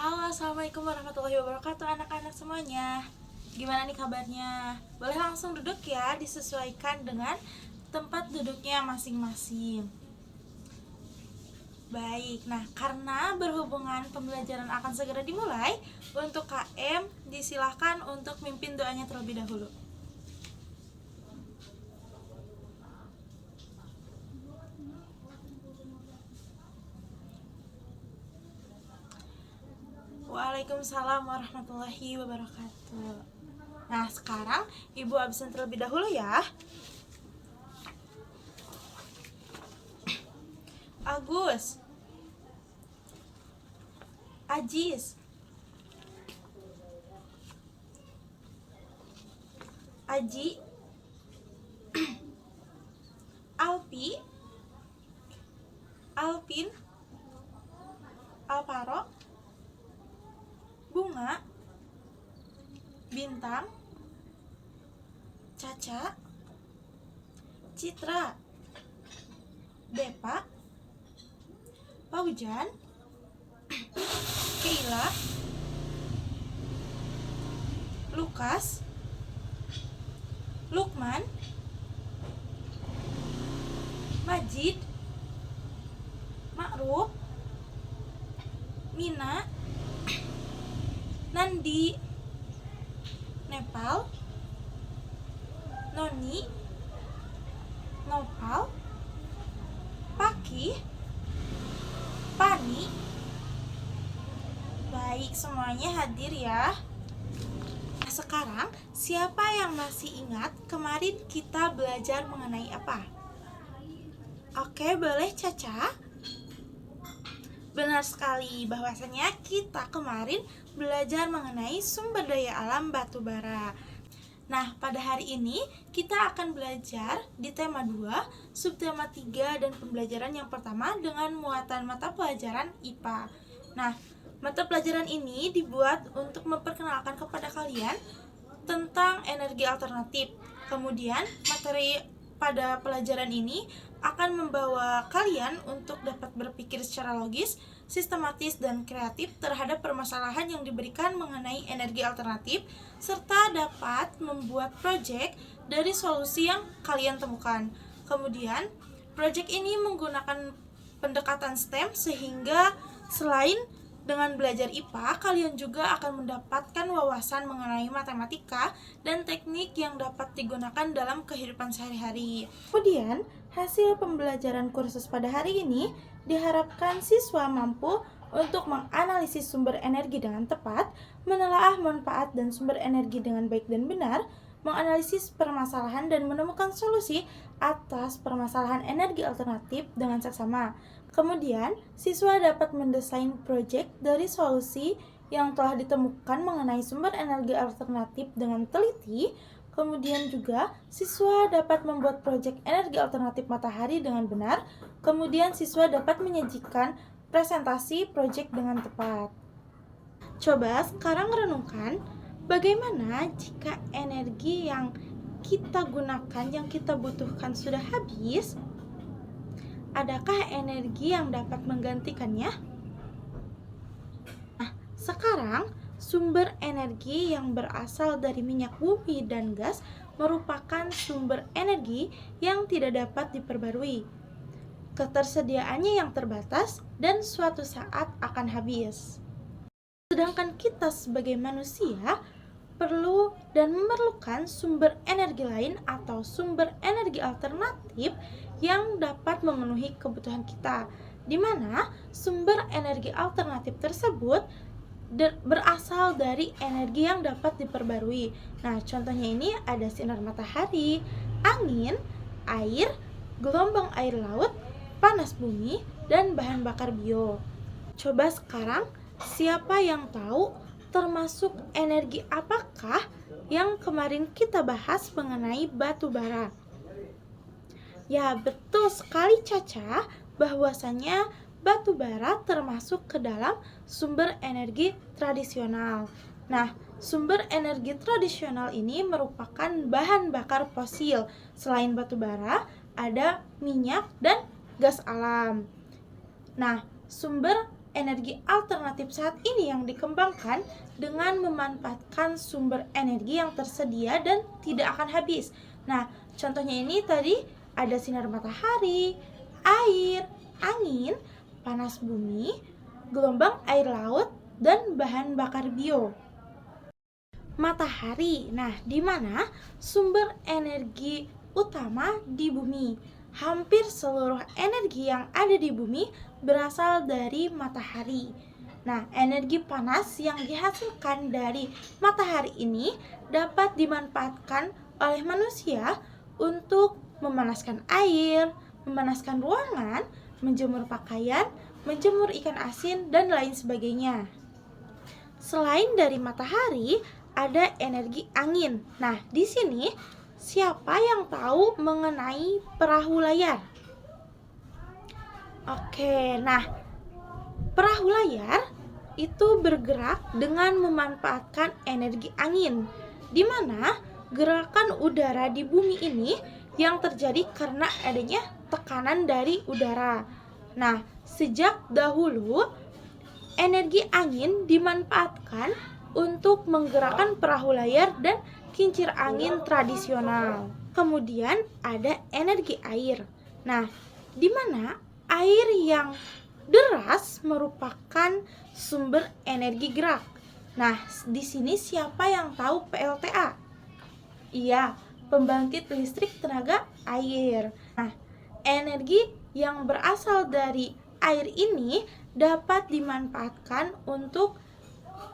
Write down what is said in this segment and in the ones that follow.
Halo, assalamualaikum warahmatullahi wabarakatuh anak-anak semuanya. Gimana nih kabarnya? Boleh langsung duduk ya, disesuaikan dengan tempat duduknya masing-masing. Baik, nah karena berhubungan pembelajaran akan segera dimulai, untuk KM disilahkan untuk mimpin doanya terlebih dahulu. Waalaikumsalam warahmatullahi wabarakatuh. Nah, sekarang Ibu absen terlebih dahulu ya. Agus, Ajis, Aji, Alpi, Alpin, Alvaro, Bunga, Bintang, Caca, Citra, Depa, Paujan, Keila, Lukas, Lukman, Majid, Ma'ruf, Mina, Nandi, Nepal, Noni, Nopal, Paki, Pani. Baik, semuanya hadir ya. Nah, sekarang siapa yang masih ingat kemarin kita belajar mengenai apa? Oke, boleh Caca? Benar sekali, bahwasanya kita kemarin belajar mengenai sumber daya alam batu bara. Nah, pada hari ini kita akan belajar di tema 2, subtema 3 dan pembelajaran yang pertama dengan muatan mata pelajaran IPA. Nah, mata pelajaran ini dibuat untuk memperkenalkan kepada kalian tentang energi alternatif. Kemudian, materi pada pelajaran ini akan membawa kalian untuk dapat berpikir secara logis, sistematis, dan kreatif terhadap permasalahan yang diberikan mengenai energi alternatif, serta dapat membuat proyek dari solusi yang kalian temukan. Kemudian, proyek ini menggunakan pendekatan STEM sehingga selain dengan belajar IPA, kalian juga akan mendapatkan wawasan mengenai matematika dan teknik yang dapat digunakan dalam kehidupan sehari-hari. Kemudian, hasil pembelajaran kursus pada hari ini diharapkan siswa mampu untuk menganalisis sumber energi dengan tepat, menelaah manfaat dan sumber energi dengan baik dan benar, menganalisis permasalahan dan menemukan solusi atas permasalahan energi alternatif dengan seksama. Kemudian, siswa dapat mendesain proyek dari solusi yang telah ditemukan mengenai sumber energi alternatif dengan teliti. Kemudian juga, siswa dapat membuat proyek energi alternatif matahari dengan benar. Kemudian, siswa dapat menyajikan presentasi proyek dengan tepat. Coba sekarang renungkan, bagaimana jika energi yang kita gunakan, yang kita butuhkan sudah habis? Adakah energi yang dapat menggantikannya? Nah, sekarang sumber energi yang berasal dari minyak bumi dan gas merupakan sumber energi yang tidak dapat diperbarui. Ketersediaannya yang terbatas dan suatu saat akan habis. Sedangkan kita sebagai manusia perlu dan memerlukan sumber energi lain atau sumber energi alternatif yang dapat memenuhi kebutuhan kita, di mana sumber energi alternatif tersebut berasal dari energi yang dapat diperbarui. Nah, contohnya ini ada sinar matahari, angin, air, gelombang air laut, panas bumi, dan bahan bakar bio. Coba sekarang, siapa yang tahu termasuk energi apakah yang kemarin kita bahas mengenai batu bara? Ya, betul sekali Caca, bahwasanya batu bara termasuk ke dalam sumber energi tradisional. Nah, sumber energi tradisional ini merupakan bahan bakar fosil. Selain batu bara, ada minyak dan gas alam. Nah, sumber energi alternatif saat ini yang dikembangkan dengan memanfaatkan sumber energi yang tersedia dan tidak akan habis. Nah, contohnya ini tadi ada sinar matahari, air, angin, panas bumi, gelombang air laut, dan bahan bakar bio. Matahari, nah di mana sumber energi utama di bumi. Hampir seluruh energi yang ada di bumi berasal dari matahari. Nah, energi panas yang dihasilkan dari matahari ini dapat dimanfaatkan oleh manusia untuk memanaskan air, memanaskan ruangan, menjemur pakaian, menjemur ikan asin, dan lain sebagainya. Selain dari matahari, ada energi angin. Nah, di sini siapa yang tahu mengenai perahu layar? Oke, nah perahu layar itu bergerak dengan memanfaatkan energi angin, di mana gerakan udara di bumi ini yang terjadi karena adanya tekanan dari udara. Nah, sejak dahulu energi angin dimanfaatkan untuk menggerakkan perahu layar dan kincir angin tradisional. Kemudian ada energi air. Nah, di mana air yang deras merupakan sumber energi gerak. Nah, di sini siapa yang tahu PLTA? Iya, pembangkit listrik tenaga air. Nah, energi yang berasal dari air ini dapat dimanfaatkan untuk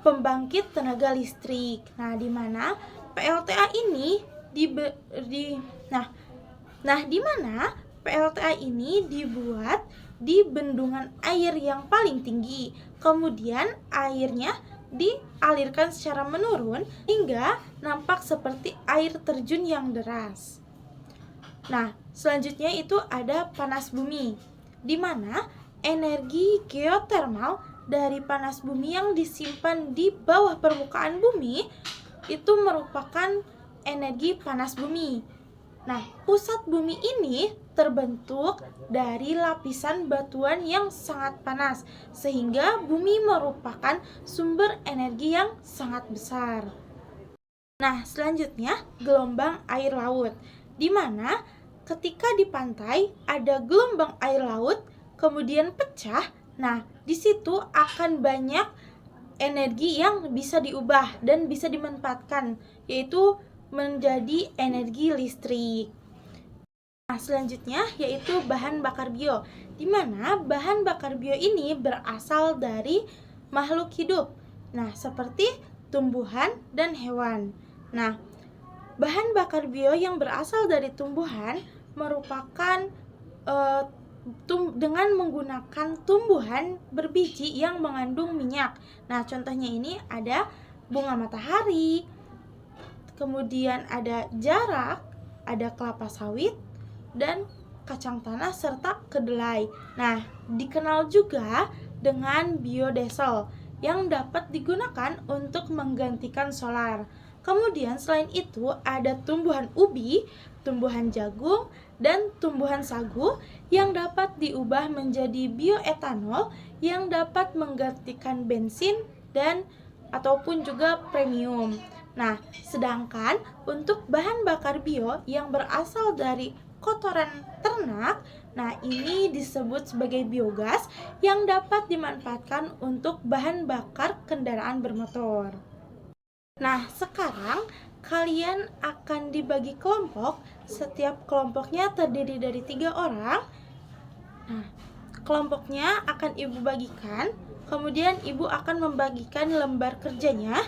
pembangkit tenaga listrik. Nah, di mana PLTA ini di mana PLTA ini dibuat di bendungan air yang paling tinggi. Kemudian airnya dialirkan secara menurun hingga nampak seperti air terjun yang deras. Nah, selanjutnya itu ada panas bumi, di mana energi geotermal dari panas bumi yang disimpan di bawah permukaan bumi itu merupakan energi panas bumi. Nah, pusat bumi ini terbentuk dari lapisan batuan yang sangat panas, sehingga bumi merupakan sumber energi yang sangat besar. Nah, selanjutnya gelombang air laut, di mana ketika di pantai ada gelombang air laut kemudian pecah. Nah, di situ akan banyak energi yang bisa diubah dan bisa dimanfaatkan, yaitu menjadi energi listrik. Nah, selanjutnya yaitu bahan bakar bio, di mana bahan bakar bio ini berasal dari makhluk hidup. Nah, seperti tumbuhan dan hewan. Nah, bahan bakar bio yang berasal dari tumbuhan merupakan dengan menggunakan tumbuhan berbiji yang mengandung minyak. Nah, contohnya ini ada bunga matahari, kemudian ada jarak, ada kelapa sawit, dan kacang tanah serta kedelai. Nah, dikenal juga dengan biodiesel yang dapat digunakan untuk menggantikan solar. Kemudian selain itu ada tumbuhan ubi, tumbuhan jagung, dan tumbuhan sagu yang dapat diubah menjadi bioetanol yang dapat menggantikan bensin dan ataupun juga premium. Nah, sedangkan untuk bahan bakar bio yang berasal dari kotoran ternak, nah ini disebut sebagai biogas yang dapat dimanfaatkan untuk bahan bakar kendaraan bermotor. Nah, sekarang kalian akan dibagi kelompok. Setiap kelompoknya terdiri dari 3 orang. Nah, kelompoknya akan ibu bagikan. Kemudian ibu akan membagikan lembar kerjanya.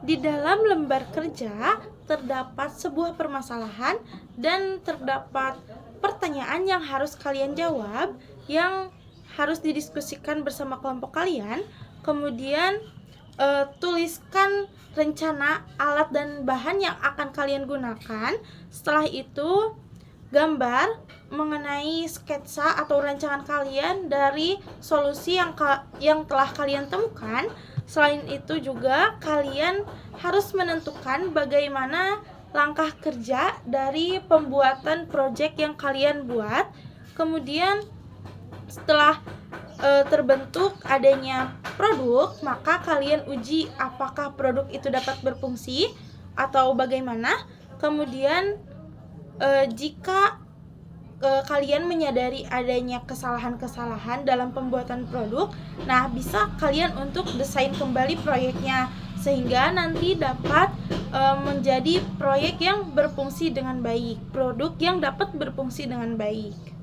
Di dalam lembar kerja terdapat sebuah permasalahan dan terdapat pertanyaan yang harus kalian jawab, yang harus didiskusikan bersama kelompok kalian. Kemudian tuliskan rencana alat dan bahan yang akan kalian gunakan. Setelah itu gambar mengenai sketsa atau rancangan kalian dari solusi yang telah kalian temukan. Selain itu juga kalian harus menentukan bagaimana langkah kerja dari pembuatan proyek yang kalian buat. Kemudian setelah terbentuk adanya produk, maka kalian uji apakah produk itu dapat berfungsi atau bagaimana. Kemudian jika kalian menyadari adanya kesalahan-kesalahan dalam pembuatan produk, nah bisa kalian untuk desain kembali proyeknya sehingga nanti dapat menjadi proyek yang berfungsi dengan baik, produk yang dapat berfungsi dengan baik.